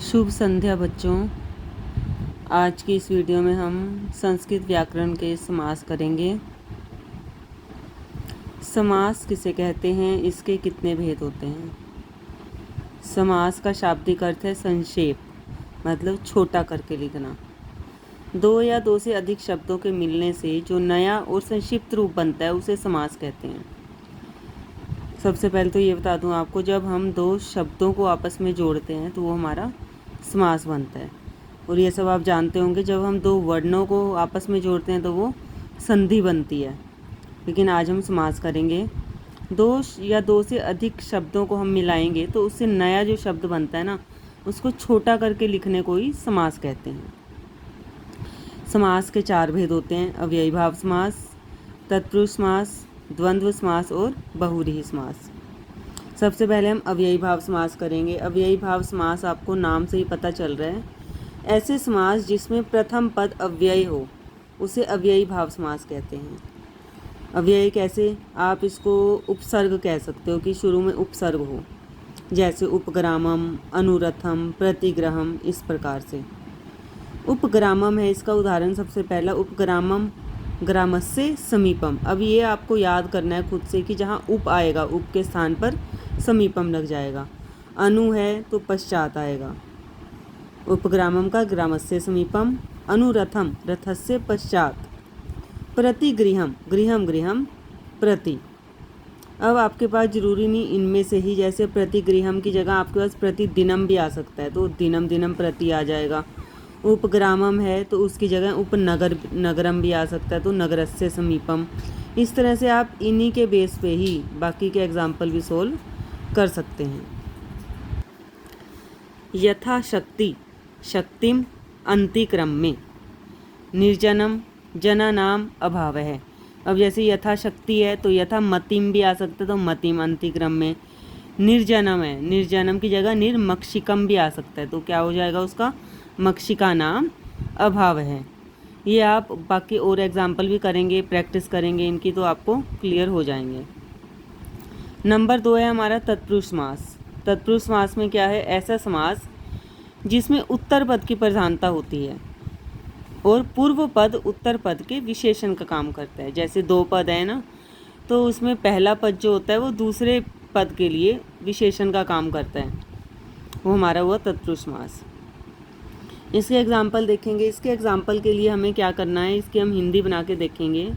शुभ संध्या बच्चों। आज की इस वीडियो में हम संस्कृत व्याकरण के समास करेंगे। समास किसे कहते हैं, इसके कितने भेद होते हैं। समास का शाब्दिक अर्थ है संक्षेप, मतलब छोटा करके लिखना। दो या दो से अधिक शब्दों के मिलने से जो नया और संक्षिप्त रूप बनता है उसे समास कहते हैं। सबसे पहले तो ये बता दूं आपको, जब हम दो शब्दों को आपस में जोड़ते हैं तो वो हमारा समास बनता है। और ये सब आप जानते होंगे, जब हम दो वर्णों को आपस में जोड़ते हैं तो वो संधि बनती है। लेकिन आज हम समास करेंगे। दो या दो से अधिक शब्दों को हम मिलाएंगे तो उससे नया जो शब्द बनता है ना, उसको छोटा करके लिखने को ही समास कहते हैं। समास के चार भेद होते हैं: अव्ययी भाव समास, तत्पुरुष समास, द्वंद्व समास और बहुव्रीहि समास। सबसे पहले हम अव्ययी भाव समास करेंगे। अव्ययी भाव समास आपको नाम से ही पता चल रहा है। ऐसे समास जिसमें प्रथम पद अव्यय हो उसे अव्ययी भाव समास कहते हैं। अव्यय कैसे, आप इसको उपसर्ग कह सकते हो कि शुरू में उपसर्ग हो, जैसे उपग्रामम, अनुरथम, प्रतिग्रहम, इस प्रकार से। उपग्रामम है इसका उदाहरण। सबसे पहला उपग्रामम ग्रामस्य समीपम। अब ये आपको याद करना है खुद से कि जहाँ उप आएगा उप के स्थान पर समीपम लग जाएगा। अनु है तो पश्चात आएगा। उपग्रामम का ग्रामस्य समीपम, अनुरथम रथस्य पश्चात, प्रतिगृहम गृहम गृहम प्रति। अब आपके पास जरूरी नहीं इनमें से ही, जैसे प्रतिगृहम की जगह आपके पास प्रतिदिनम भी आ सकता है तो दिनम दिनम प्रति आ जाएगा। उपग्रामम है तो उसकी जगह उपनगर नगरम भी आ सकता है तो नगरस्य समीपम। इस तरह से आप इन्हीं के बेस पे ही बाकी के एग्जाम्पल भी सोल्व कर सकते हैं। यथाशक्ति, शक्तिम अंतिक्रम में, निर्जनम जनानाम अभाव है। अब जैसे यथाशक्ति है तो यथा मतिम भी आ सकता है तो मतिम अंतिक्रम में। निर्जनम है, निर्जनम की जगह निर्मक्षिकम भी आ सकता है तो क्या हो जाएगा उसका, मक्षिका नाम अभाव है। ये आप बाकी और एग्जाम्पल भी करेंगे, प्रैक्टिस करेंगे इनकी, तो आपको क्लियर हो जाएंगे। नंबर 2 है हमारा तत्पुरुष समास। तत्पुरुष समास में क्या है, ऐसा समास जिसमें उत्तर पद की प्रधानता होती है और पूर्व पद उत्तर पद के विशेषण का काम करता है। जैसे दो पद है ना, तो उसमें पहला पद जो होता है वो दूसरे पद के लिए विशेषण का काम करता है, वो हमारा हुआ तत्पुरुष समास। इसके एग्जाम्पल देखेंगे। इसके एग्जाम्पल के लिए हमें क्या करना है, इसकी हम हिंदी बना के देखेंगे।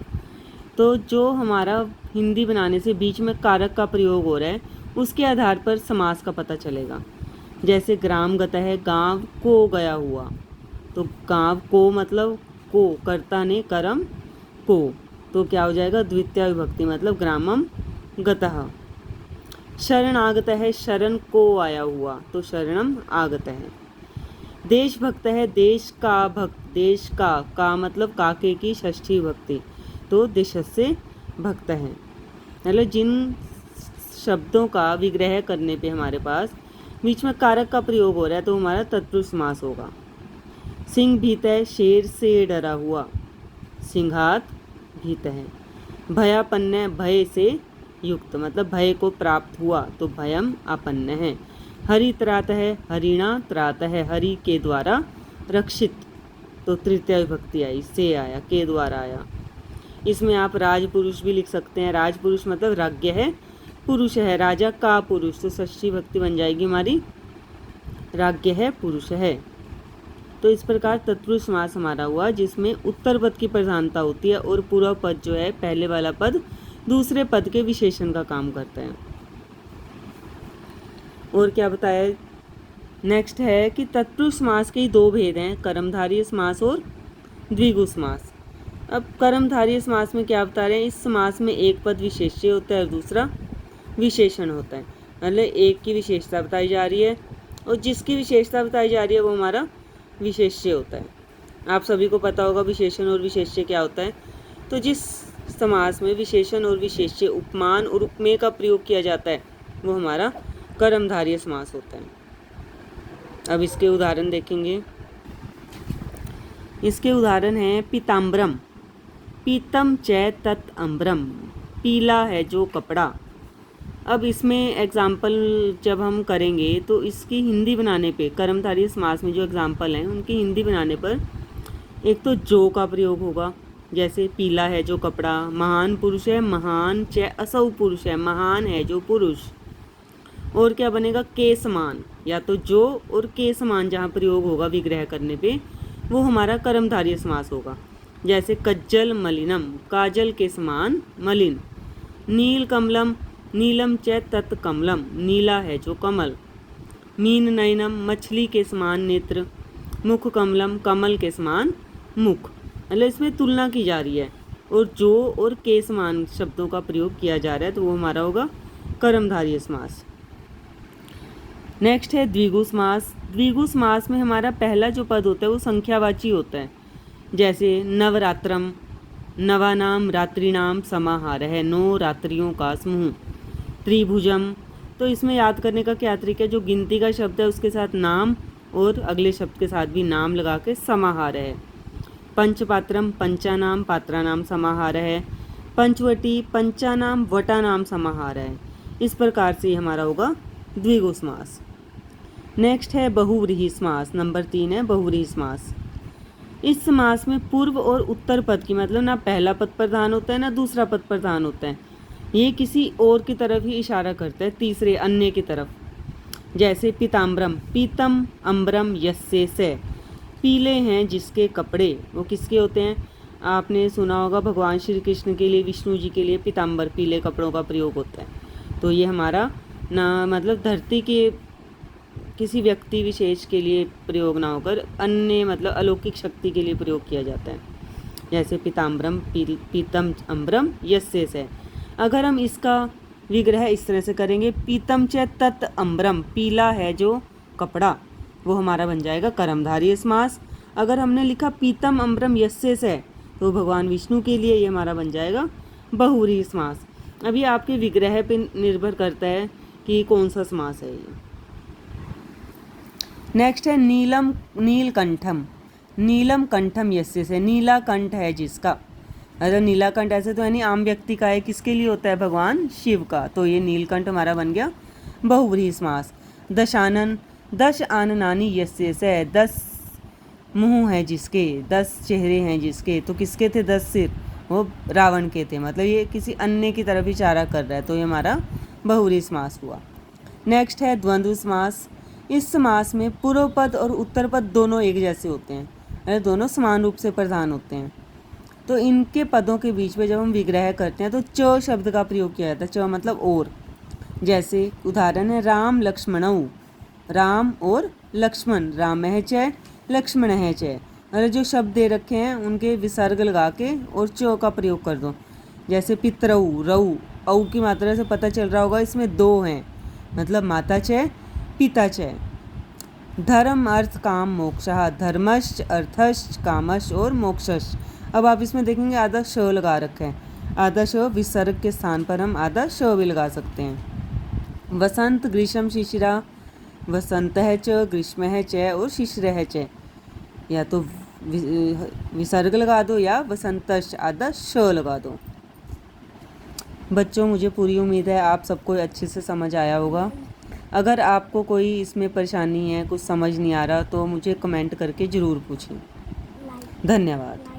तो जो हमारा हिंदी बनाने से बीच में कारक का प्रयोग हो रहा है उसके आधार पर समास का पता चलेगा। जैसे ग्राम गता है, गांव को गया हुआ, तो गांव को मतलब को, कर्ता ने कर्म को, तो क्या हो जाएगा, द्वितीय विभक्ति मतलब ग्रामम गतः। शरण आगत है, शरण को आया हुआ, तो शरणम आगत है। देशभक्त है, देश का भक्त, देश का मतलब काके की षष्ठी विभक्ति, तो देशस्य भक्त है। मतलब जिन शब्दों का विग्रह करने पे हमारे पास बीच में कारक का प्रयोग हो रहा है तो हमारा तत्पुरुष समास होगा। सिंह भीत है, शेर से डरा हुआ, सिंहात भीत है। भयापन्न, भय से युक्त मतलब भय को प्राप्त हुआ, तो भयम आपन्न है। हरि त्रात है, हरिणा त्रात है, हरि के द्वारा रक्षित, तो तृतीय विभक्ति आई, से आया, के द्वारा आया। इसमें आप राजपुरुष भी लिख सकते हैं। राजपुरुष मतलब राज्ञ है, पुरुष है, राजा का पुरुष, तो षष्ठी विभक्ति बन जाएगी हमारी, राज्ञ है, पुरुष है। तो इस प्रकार तत्पुरुष समास हमारा हुआ जिसमें उत्तर पद की प्रधानता होती है और पूर्व पद जो है, पहले वाला पद दूसरे पद के विशेषण का काम करता है। और क्या बताया, नेक्स्ट है कि तत्पुरुष समास के दो भेद हैं, कर्मधारय समास और द्विगु समास। अब कर्मधारय समास में क्या बता रहे हैं, इस समास में एक पद विशेष्य होता है और दूसरा विशेषण होता है। मतलब एक की विशेषता बताई जा रही है और जिसकी विशेषता बताई जा रही है वो हमारा विशेष्य होता है। आप सभी को पता होगा विशेषण और विशेष्य क्या होता है। तो जिस समास में विशेषण और विशेष्य, उपमान और उपमेय का प्रयोग किया जाता है वो हमारा कर्मधारय समास होता है। अब इसके उदाहरण देखेंगे। इसके उदाहरण हैं पीताम्बरम, पीतम च तत् अम्बरम, पीला है जो कपड़ा, अब इसमें एग्जाम्पल जब हम करेंगे तो इसकी हिंदी बनाने पे, कर्मधारय समास में जो एग्जाम्पल हैं उनकी हिंदी बनाने पर एक तो जो का प्रयोग होगा, जैसे पीला है जो कपड़ा, महान पुरुष है महान च असौ पुरुष है, महान है जो पुरुष। और क्या बनेगा, के समान, या तो जो और के समान जहाँ प्रयोग होगा विग्रह करने पे वो हमारा कर्मधारय समास होगा। जैसे कज्जल मलिनम, काजल के समान मलिन। नील कमलम, नीलम च तत् कमलम, नीला है जो कमल। मीन नयनम, मछली के समान नेत्र। मुख कमलम, कमल के समान मुख। मतलब इसमें तुलना की जा रही है और जो और के समान शब्दों का प्रयोग किया जा रहा है, तो वो हमारा होगा कर्मधारय समास। नेक्स्ट है द्विगु समास। द्विगु समास में हमारा पहला जो पद होता है वो संख्यावाची होता है। जैसे नवरात्रम, नवानाम रात्रिनाम समाहार है, 9 रात्रियों का समूह। त्रिभुजम, तो इसमें याद करने का क्या तरीका है, जो गिनती का शब्द है उसके साथ नाम और अगले शब्द के साथ भी नाम लगा के समाहार है। पंचपात्रम, पंचानाम पात्रानाम समाहार है। पंचवटी, पंचानाम वटानाम समाहार है। इस प्रकार से हमारा होगा द्विगु समास। नेक्स्ट है बहुव्रीहि समास। नंबर 3 है बहुव्रीहि समास। इस समास में पूर्व और उत्तर पद की, मतलब ना पहला पद प्रधान होता है ना दूसरा पद प्रधान होता है, ये किसी और की तरफ ही इशारा करता है, तीसरे अन्य की तरफ। जैसे पीताम्बरम, पीतम अम्बरम यस्य से, पीले हैं जिसके कपड़े, वो किसके होते हैं, आपने सुना होगा भगवान श्री कृष्ण के लिए, विष्णु जी के लिए पीताम्बर पीले कपड़ों का प्रयोग होता है। तो ये हमारा ना मतलब धरती के किसी व्यक्ति विशेष के लिए प्रयोग ना होकर अन्य मतलब अलौकिक शक्ति के लिए प्रयोग किया जाता है। जैसे पीताम्बरम, पीतम अम्बरम यस्य से। अगर हम इसका विग्रह इस तरह से करेंगे, पीतम च तत् अम्बरम, पीला है जो कपड़ा, वो हमारा बन जाएगा कर्मधारय समास। अगर हमने लिखा पीतम अम्बरम यस्य से, तो भगवान विष्णु के लिए ये हमारा बन जाएगा बहुव्रीहि समास। अभी आपके विग्रह पे निर्भर करता है कि कौन सा समास है ये। नेक्स्ट है नीलम, नीलकंठम, नीलम कंठम यस्य से, नीला कंठ है जिसका, अगर नीलाकंठ ऐसे तो यानी आम व्यक्ति का है, किसके लिए होता है, भगवान शिव का, तो ये नीलकंठ हमारा बन गया बहुव्रीहि समास। दशानन, दश आननानि यस्य से, 10 मुंह है जिसके, 10 चेहरे हैं जिसके, तो किसके थे 10 सिर, वो रावण के थे, मतलब ये किसी अन्य की तरफ इशारा कर रहा है, तो ये हमारा बहुव्रीहि समास हुआ। नेक्स्ट है द्वंद्व समास। इस समास में पूर्व पद और उत्तर पद दोनों एक जैसे होते हैं, यानी दोनों समान रूप से प्रधान होते हैं। तो इनके पदों के बीच में जब हम विग्रह करते हैं तो च शब्द का प्रयोग किया जाता है, च मतलब और। जैसे उदाहरण है राम लक्ष्मणौ, राम और लक्ष्मण, राम है च लक्ष्मण है च, और जो शब्द दे रखे हैं उनके विसर्ग लगा के और च का प्रयोग कर दो। जैसे पितरऊ, रऊ, औ की मात्रा से पता चल रहा होगा इसमें 2 हैं, मतलब माता च पिता च। धर्म अर्थ काम मोक्षः, धर्मश्च अर्थश्च कामश्च और मोक्षश्च। अब आप इसमें देखेंगे आधा श लगा रखा है, आधा श विसर्ग के स्थान पर हम आधा श भी लगा सकते हैं। वसंत, ग्रीष्म, शिशिरा, वसंत है च, ग्रीष्म है च और शिशिर है च, या तो विसर्ग लगा दो या वसंतश्च आधा श लगा दो। बच्चों, मुझे पूरी उम्मीद है आप सबको अच्छे से समझ आया होगा। अगर आपको कोई इसमें परेशानी है, कुछ समझ नहीं आ रहा, तो मुझे कमेंट करके ज़रूर पूछें। धन्यवाद।